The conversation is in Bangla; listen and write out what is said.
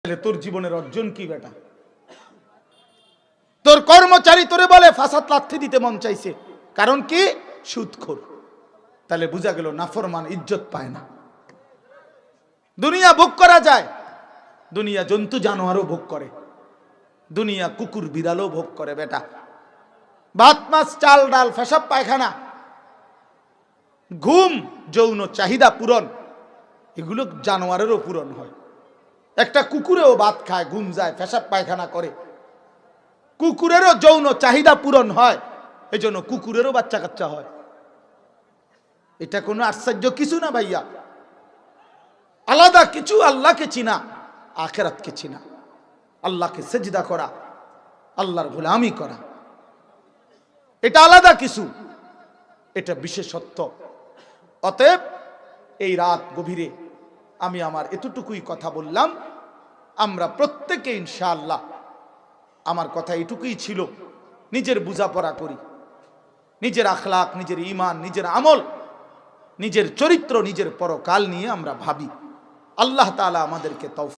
তোর জীবনের অর্জন কি বেটা? তোর কর্মচারী তোরে বলে ফাসাদ লাথি দিতে মন চাইছে, কারণ কি? সুদখোর। তাহলে বোঝা গেল নাফরমান ইজ্জত পায় না। দুনিয়া ভোগ করা যায়, দুনিয়া জন্তু জানোয়ারও ভোগ করে, দুনিয়া কুকুর বিড়ালও ভোগ করে বেটা। ভাত মাছ চাল ডাল পেশাব পায়খানা, ঘুম, যৌন চাহিদা পূরণ, এগুলো জানোয়ারেরও পূরণ হয়। একটা কুকুরেও ভাত খায়, ঘুম যায়, পেশাব পায়খানা করে, কুকুরেরও যৌন চাহিদা পূরণ হয়, এজন্য কুকুরেরও বাচ্চা কাচ্চা হয়। এটা কোনো আশ্চর্য কিছু না ভাইয়া। আলাদা কিছু আল্লাহকে চিনা, আখিরাতকে চিনা, আল্লাহকে সেজদা করা, আল্লাহর গোলামি করা, এটা আলাদা কিছু, এটা বিশেষত্ব। অতএব এই রাত গভীরে আমি আমার এতটুকুই কথা বললাম। আমরা প্রত্যেকে ইনশাআল্লাহ, আমার কথা এটুকুই ছিল, নিজের বোঝাপড়া করি, নিজের আখলাক, নিজের ঈমান, নিজের আমল, নিজের চরিত্র, নিজের পরকাল নিয়ে আমরা ভাবি। আল্লাহ তাআলা আমাদেরকে তৌফিক